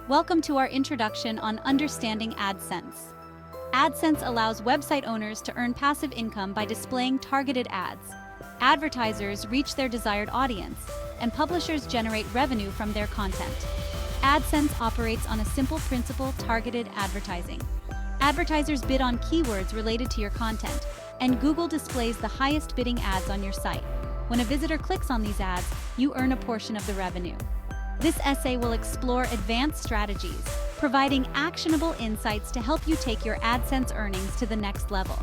Welcome to our introduction on understanding AdSense. AdSense allows website owners to earn passive income by displaying targeted ads. Advertisers reach their desired audience, and publishers generate revenue from their content. AdSense operates on a simple principle: targeted advertising. Advertisers bid on keywords related to your content, and Google displays the highest bidding ads on your site. When a visitor clicks on these ads, you earn a portion of the revenue. This essay will explore advanced strategies, providing actionable insights to help you take your AdSense earnings to the next level.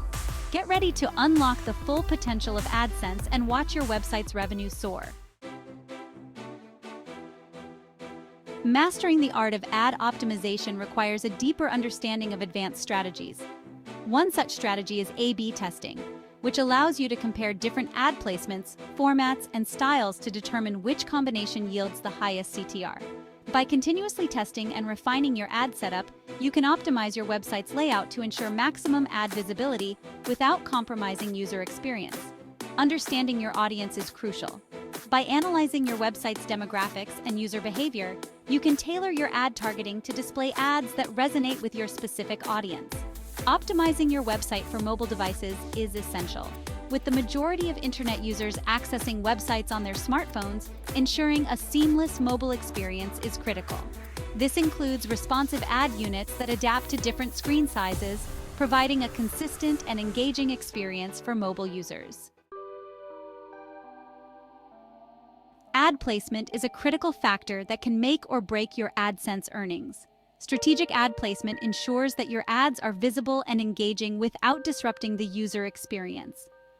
Get ready to unlock the full potential of AdSense and watch your website's revenue soar. Mastering the art of ad optimization requires a deeper understanding of advanced strategies. One such strategy is A/B testing, which allows you to compare different ad placements, formats, and styles to determine which combination yields the highest CTR. By continuously testing and refining your ad setup, you can optimize your website's layout to ensure maximum ad visibility without compromising user experience. Understanding your audience is crucial. By analyzing your website's demographics and user behavior, you can tailor your ad targeting to display ads that resonate with your specific audience. Optimizing your website for mobile devices is essential. With the majority of internet users accessing websites on their smartphones, ensuring a seamless mobile experience is critical. This includes responsive ad units that adapt to different screen sizes, providing a consistent and engaging experience for mobile users. Ad placement is a critical factor that can make or break your AdSense earnings. Strategic ad placement ensures that your ads are visible and engaging without disrupting the user experience.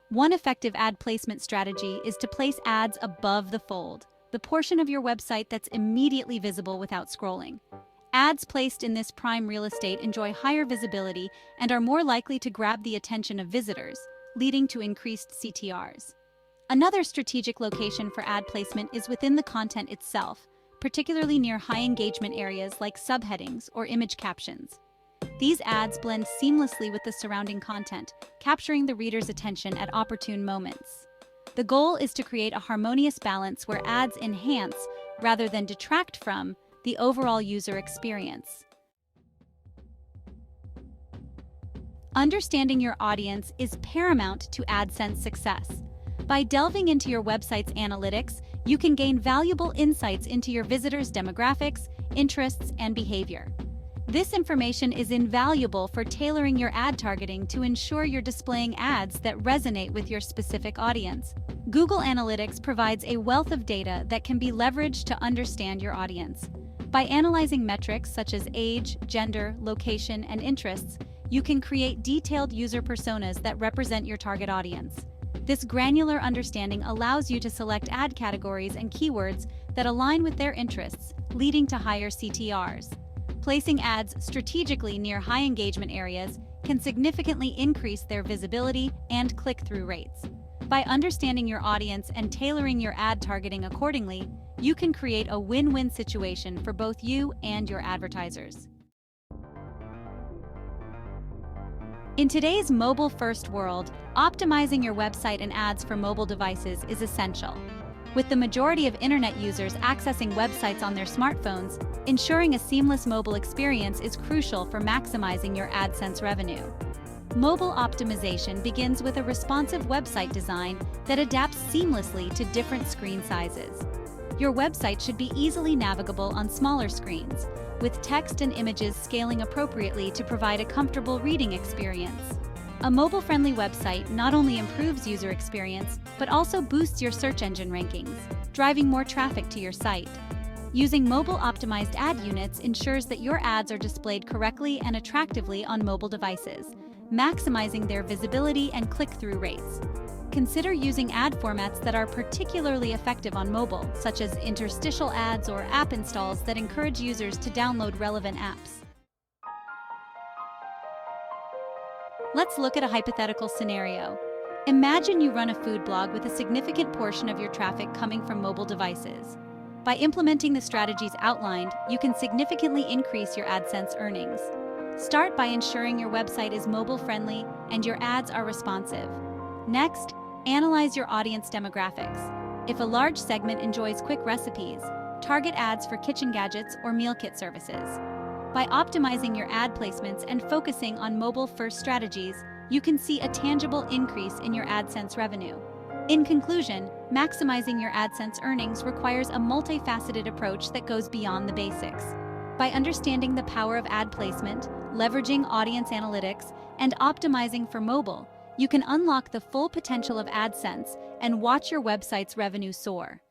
One effective ad placement strategy is to place ads above the fold, the portion of your website that's immediately visible without scrolling. Ads placed in this prime real estate enjoy higher visibility and are more likely to grab the attention of visitors, leading to increased CTRs. Another strategic location for ad placement is within the content itself, particularly near high-engagement areas like subheadings or image captions. These ads blend seamlessly with the surrounding content, capturing the reader's attention at opportune moments. The goal is to create a harmonious balance where ads enhance, rather than detract from, the overall user experience. Understanding your audience is paramount to AdSense success. By delving into your website's analytics, you can gain valuable insights into your visitors' demographics, interests, and behavior. This information is invaluable for tailoring your ad targeting to ensure you're displaying ads that resonate with your specific audience. Google Analytics provides a wealth of data that can be leveraged to understand your audience. By analyzing metrics such as age, gender, location, and interests, you can create detailed user personas that represent your target audience. This granular understanding allows you to select ad categories and keywords that align with their interests, leading to higher CTRs. Placing ads strategically near high engagement areas can significantly increase their visibility and click-through rates. By understanding your audience and tailoring your ad targeting accordingly, you can create a win-win situation for both you and your advertisers. In today's mobile-first world, optimizing your website and ads for mobile devices is essential. With the majority of internet users accessing websites on their smartphones, ensuring a seamless mobile experience is crucial for maximizing your AdSense revenue. Mobile optimization begins with a responsive website design that adapts seamlessly to different screen sizes. Your website should be easily navigable on smaller screens, with text and images scaling appropriately to provide a comfortable reading experience. A mobile-friendly website not only improves user experience, but also boosts your search engine rankings, driving more traffic to your site. Using mobile-optimized ad units ensures that your ads are displayed correctly and attractively on mobile devices, maximizing their visibility and click-through rates. Consider using ad formats that are particularly effective on mobile, such as interstitial ads or app installs that encourage users to download relevant apps. Let's look at a hypothetical scenario. Imagine you run a food blog with a significant portion of your traffic coming from mobile devices. By implementing the strategies outlined, you can significantly increase your AdSense earnings. Start by ensuring your website is mobile-friendly and your ads are responsive. Next, analyze your audience demographics. If a large segment enjoys quick recipes, target ads for kitchen gadgets or meal kit services. By optimizing your ad placements and focusing on mobile-first strategies, you can see a tangible increase in your AdSense revenue. In conclusion, maximizing your AdSense earnings requires a multifaceted approach that goes beyond the basics. By understanding the power of ad placement, leveraging audience analytics, and optimizing for mobile, you can unlock the full potential of AdSense and watch your website's revenue soar.